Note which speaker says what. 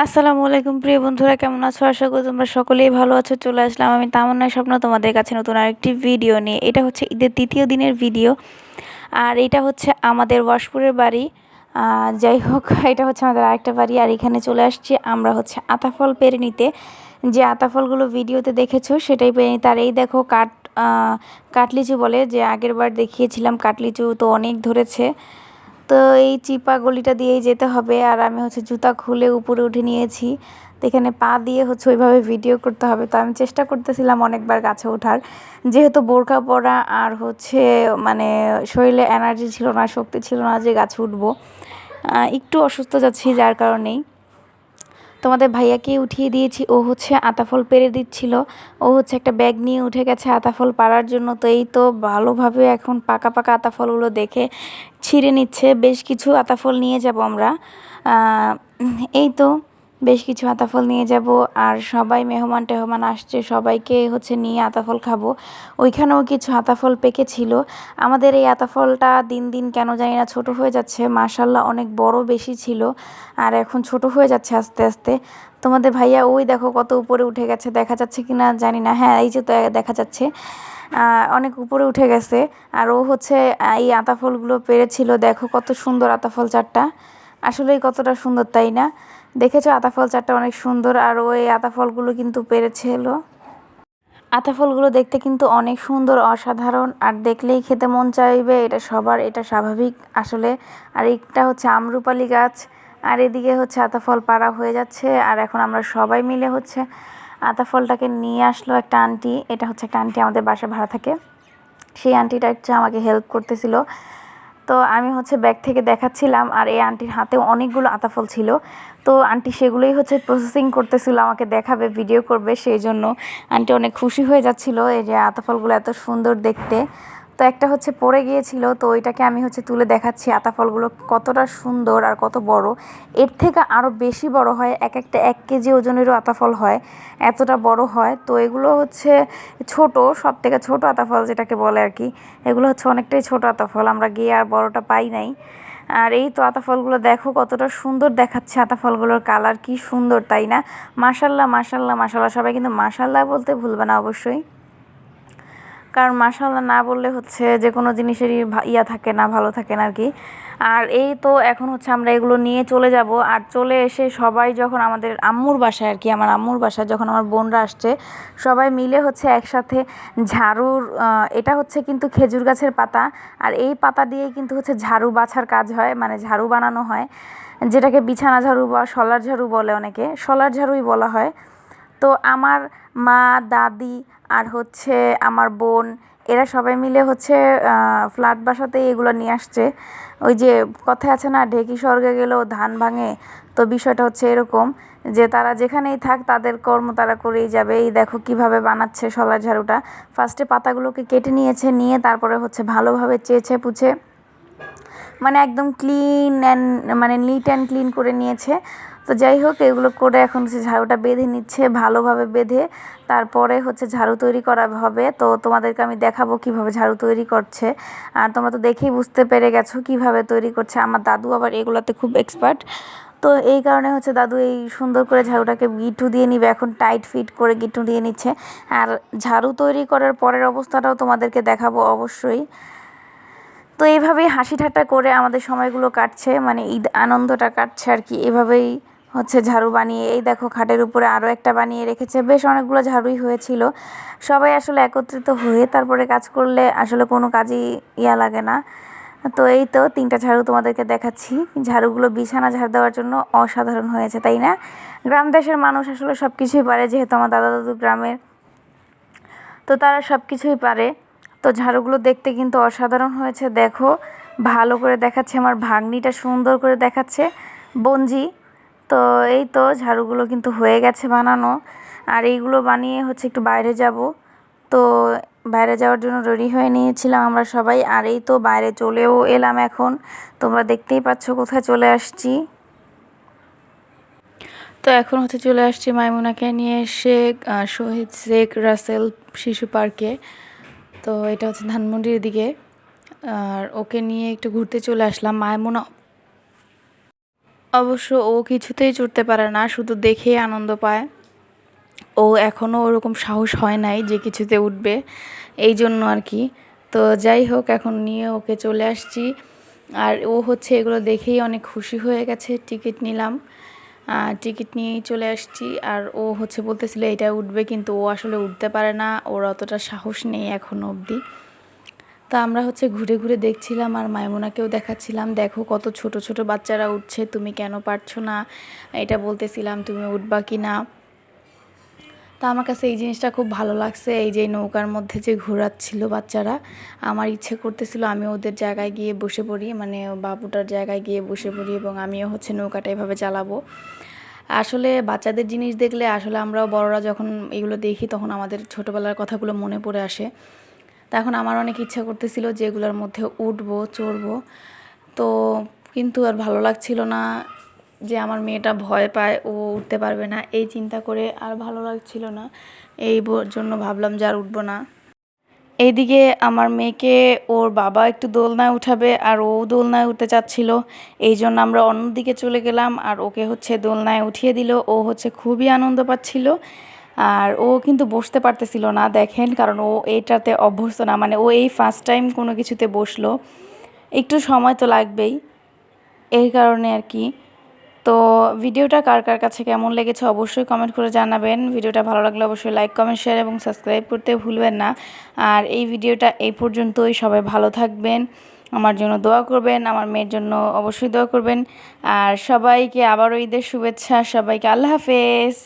Speaker 1: আসসালামু আলাইকুম প্রিয় বন্ধুরা, কেমন আছো? আশা করি তোমরা সকলেই ভালো আছো। চলে আসলাম আমি তামান্না স্বপ্ন তোমাদের কাছে নতুন আরেকটি ভিডিও নিয়ে। এটা হচ্ছে ঈদের তৃতীয় দিনের ভিডিও, আর এটা হচ্ছে আমাদের ওয়াশপুরের বাড়ি। যাই হোক, এটা হচ্ছে আমাদের আরেকটা বাড়ি। আর এখানে চলে আসছি আমরা হচ্ছে আতাফল পেরে নিতে। যে আতাফলগুলো ভিডিওতে দেখেছো সেটাই পেরে নিতে। আর এই দেখো কাটলিচু বলে, যে আগের বার দেখিয়েছিলাম কাটলিচু, তো অনেক ধরেছে। তো এই চিপা গলিটা দিয়েই যেতে হবে। আর আমি হচ্ছে জুতা খুলে উপরে উঠে নিয়েছি। তো এখানে পা দিয়ে হচ্ছে ওইভাবে ভিডিও করতে হবে। তো আমি চেষ্টা করতেছিলাম অনেকবার গাছে ওঠার, যেহেতু বোরকা পরা আর হচ্ছে মানে শরীরে এনার্জি ছিল না, শক্তি ছিল না যে গাছে উঠবো। একটু অসুস্থ যাচ্ছি, যার কারণেই তোমাদের ভাইয়াকে উঠিয়ে দিয়েছি। ও হচ্ছে আতাফল পেরে দিচ্ছিল। ও হচ্ছে একটা ব্যাগ নিয়ে উঠে গেছে আতাফল পাড়ার জন্য। তো এই তো ভালোভাবে এখন পাকা পাকা আতাফলগুলো দেখে ছিঁড়ে নিচ্ছে। বেশ কিছু আতাফল নিয়ে যাব আমরা। এই তো বেশ কিছু আতাফল নিয়ে যাব। আর সবাই মেহমান টেহমান আসছে, সবাইকে হচ্ছে নিয়ে আতাফল খাবো। ওইখানেও কিছু আতাফল পেকেছিল। আমাদের এই আতাফলটা দিন দিন কেন জানি না ছোট হয়ে যাচ্ছে। মাশাল্লাহ অনেক বড় বেশি ছিল, আর এখন ছোট হয়ে যাচ্ছে আস্তে আস্তে। তোমাদের ভাইয়া ওই দেখো কত উপরে উঠে গেছে, দেখা যাচ্ছে কি না জানি না। হ্যাঁ, এই যে তো দেখা যাচ্ছে অনেক উপরে উঠে গেছে। আর ও হচ্ছে এই আতাফলগুলো পেরেছিল। দেখো কত সুন্দর আতাফল চারটা, আসলেই কতটা সুন্দর, তাই না? দেখেছো আতাফল চারটা অনেক সুন্দর। আর ওই আতাফলগুলো কিন্তু পেরেছিল। আতাফলগুলো দেখতে কিন্তু অনেক সুন্দর, অসাধারণ, আর দেখলেই খেতে মন চাইবে, এটা সবার, এটা স্বাভাবিক আসলে। আর একটা হচ্ছে আমরুপালি গাছ, আর এদিকে হচ্ছে আতাফল পাড়া হয়ে যাচ্ছে। আর এখন আমরা সবাই মিলে হচ্ছে আতাফলটাকে নিয়ে আসলো একটা আন্টি। এটা হচ্ছে একটা আন্টি আমাদের বাসায় ভাড়া থাকে। সেই আন্টিটা হচ্ছে আমাকে হেল্প করতেছিল। তো আমি হচ্ছে ব্যাগ থেকে দেখাচ্ছিলাম, আর এই আন্টির হাতেও অনেকগুলো আতাফল ছিল। তো আন্টি সেগুলোই হচ্ছে প্রসেসিং করতেছিল, আমাকে দেখাবে, ভিডিও করবে, সেই জন্য আন্টি অনেক খুশি হয়ে যাচ্ছিল এই যে আতাফলগুলো এত সুন্দর দেখতে। তো একটা হচ্ছে পড়ে গিয়েছিল, তো ওইটাকে আমি হচ্ছে তুলে দেখাচ্ছি আতাফলগুলো কতটা সুন্দর আর কত বড়। এর থেকে আরও বেশি বড় হয়, এক একটা 1 কেজি ওজনেরও আতাফল হয়, এতটা বড় হয়। তো এগুলো হচ্ছে ছোট, সব থেকে ছোট আতাফল যেটাকে বলে আর কি। এগুলো হচ্ছে অনেকটাই ছোট আতাফল, আমরা গিয়ে আর বড়টা পাই নাই। আর এই তো আতাফলগুলো দেখো কতটা সুন্দর দেখাচ্ছে, আতাফলগুলোর কালার কি সুন্দর, তাই না? মাশাল্লাহ মাশাল্লাহ মাশাল্লাহ, সবাই কিন্তু মাশাল্লাহ বলতে ভুলবে না অবশ্যই, কারণ মাশাআল্লাহ না বললে হচ্ছে যে কোনো জিনিসেরই ইয়া থাকে না, ভালো থাকে না আর কি। আর এই তো এখন হচ্ছে আমরা এগুলো নিয়ে চলে যাব। আর চলে এসে সবাই যখন আমাদের আম্মুর বাসায় আর কি, আমার আম্মুর বাসায় যখন আমার বোনরা আসছে, সবাই মিলে হচ্ছে একসাথে ঝাড়ুর, এটা হচ্ছে কিন্তু খেজুর গাছের পাতা। আর এই পাতা দিয়েই কিন্তু হচ্ছে ঝাড়ু বাছার কাজ হয়, মানে ঝাড়ু বানানো হয়, যেটাকে বিছানা ঝাড়ু বা শলার ঝাড়ু বলে, অনেকে শলার ঝাড়ুই বলা হয়। তো আমার মা, দাদি আর হচ্ছে আমার বোন, এরা সবাই মিলে হচ্ছে ফ্ল্যাট বাসাতে এগুলো নিয়ে আসছে। ওই যে কথায় আছে না, ঢেকি স্বর্গে গেলেও ধান ভাঙে। তো বিষয়টা হচ্ছে এরকম, যে তারা যেখানেই থাক তাদের কর্ম তারা করেই যাবে। এই দেখো কিভাবে বানাচ্ছে শলার ঝাড়ুটা। ফার্স্টে পাতাগুলোকে কেটে নিয়েছে, নিয়ে তারপরে হচ্ছে ভালোভাবে চেঁচে পুছে, মানে একদম ক্লিন অ্যান্ড মানে নিট অ্যান্ড ক্লিন করে নিয়েছে। তো যাই হোক, এগুলো করে এখন হচ্ছে ঝাড়ুটা বেঁধে নিচ্ছে, ভালোভাবে বেঁধে তারপরে হচ্ছে ঝাড়ু তৈরি করা হবে। তো তোমাদেরকে আমি দেখাবো কিভাবে ঝাড়ু তৈরি করছে। আর তোমরা তো দেখেই বুঝতে পেরে গেছো কিভাবে তৈরি করছে। আমার দাদু আবার এগুলোতে খুব এক্সপার্ট। তো এই কারণে হচ্ছে দাদু এই সুন্দর করে ঝাড়ুটাকে গিঁটু দিয়ে নিবে, এখন টাইট ফিট করে গিঁটু দিয়ে নিচ্ছে। আর ঝাড়ু তৈরি করার পরের অবস্থাটাও তোমাদেরকে দেখাবো অবশ্যই। তো এইভাবেই হাসি ঠাট্টা করে আমাদের সময়গুলো কাটছে, মানে ঈদ আনন্দটা কাটছে আর কি। এভাবেই হচ্ছে ঝাড়ু বানিয়ে, এই দেখো খাটের উপরে আরও একটা বানিয়ে রেখেছে, বেশ অনেকগুলো ঝাড়ুই হয়েছিল। সবাই আসলে একত্রিত হয়ে তারপরে কাজ করলে আসলে কোনো কাজই লাগে না। তো এই তো 3টা ঝাড়ু তোমাদেরকে দেখাচ্ছি। ঝাড়ুগুলো বিছানা ঝাড় দেওয়ার জন্য অসাধারণ হয়েছে, তাই না? গ্রাম দেশের মানুষ আসলে সব কিছুই পারে, যেহেতু আমার দাদা দাদু গ্রামের, তো তারা সব কিছুই পারে। তো ঝাড়ুগুলো দেখতে কিন্তু অসাধারণ হয়েছে, দেখো ভালো করে দেখাচ্ছে, আমার ভাগ্নিটা সুন্দর করে দেখাচ্ছে, বঞ্জি। তো এই তো ঝাড়ুগুলো কিন্তু হয়ে গেছে বানানো। আর এইগুলো বানিয়ে হচ্ছে একটু বাইরে যাব। তো বাইরে যাওয়ার জন্য রেডি হয়ে নিয়েছিলাম আমরা সবাই। আর এই তো বাইরে চলেও এলাম এখন, তোমরা দেখতেই পাচ্ছ কোথায় চলে আসছি। তো এখন হচ্ছে চলে আসছি মাইমুনাকে নিয়ে শেখ শহীদ শেখ রাসেল শিশু পার্কে। তো এটা হচ্ছে ধানমন্ডির দিকে। আর ওকে নিয়ে একটু ঘুরতে চলে আসলাম। মাইমুনা অবশ্য ও কিছুতেই চড়তে পারে না, শুধু দেখেই আনন্দ পায়। ও এখনও ওরকম সাহস হয় নাই যে কিছুতে উঠবে, এই জন্য আর কি। তো যাই হোক, এখন নিয়ে ওকে চলে আসছি। আর ও হচ্ছে এগুলো দেখেই অনেক খুশি হয়ে গেছে। টিকিট নিলাম, টিকিট নিয়েই চলে আসছি। আর ও হচ্ছে বলতেছিল এটা উঠবে, কিন্তু ও আসলে উঠতে পারে না, ওর অতটা সাহস নেই এখনও অবধি। তা আমরা হচ্ছে ঘুরে ঘুরে দেখছিলাম আর মাইমুনাকেও দেখাচ্ছিলাম, দেখো কত ছোট ছোট বাচ্চারা উঠছে, তুমি কেন পারছো না, এটা বলতেছিলাম তুমি উঠবা কি না। তা আমার কাছে এই জিনিসটা খুব ভালো লাগছে, এই যে নৌকার মধ্যে যে ঘোরাচ্ছিল বাচ্চারা, আমার ইচ্ছে করতেছিল আমি ওদের জায়গায় গিয়ে বসে পড়ি, মানে বাবুটার জায়গায় গিয়ে বসে পড়ি এবং আমিও হচ্ছে নৌকাটা এভাবে চালাবো। আসলে বাচ্চাদের জিনিস দেখলে আসলে আমরাও বড়রা যখন এগুলো দেখি তখন আমাদের ছোটোবেলার কথাগুলো মনে পড়ে আসে। তা এখন আমার অনেক ইচ্ছা করতেছিল যে এগুলোর মধ্যে উঠবো, চড়বো, তো কিন্তু আর ভালো লাগছিল না যে আমার মেয়েটা ভয় পায়, ও উঠতে পারবে না, এই চিন্তা করে আর ভালো লাগছিল না। এই জন্য ভাবলাম যে আর উঠবো না। এইদিকে আমার মেয়েকে ওর বাবা একটু দোলনায় উঠাবে আর ও দোলনায় উঠতে চাচ্ছিল, এই জন্য আমরা অন্যদিকে চলে গেলাম আর ওকে হচ্ছে দোলনায় উঠিয়ে দিল। ও হচ্ছে খুবই আনন্দ পাচ্ছিল আর ও কিন্তু বসতে পারতেছিল না, দেখেন, কারণ ও এইটাতে অভ্যস্ত না, মানে ও এই ফার্স্ট টাইম কোনো কিছুতে বসলো, একটু সময় তো লাগবেই, এই কারণে আর কি। তো ভিডিওটা কার কার কাছে কেমন লেগেছে অবশ্যই কমেন্ট করে জানাবেন। ভিডিওটা ভালো লাগলে অবশ্যই লাইক, কমেন্ট, শেয়ার এবং সাবস্ক্রাইব করতে ভুলবেন না। আর এই ভিডিওটা এই পর্যন্তই। সবাই ভালো থাকবেন, আমার জন্য দোয়া করবেন, আমার মেয়ের জন্য অবশ্যই দোয়া করবেন। আর সবাইকে আবারও ঈদের শুভেচ্ছা, সবাইকে আল্লাহ হাফেজ।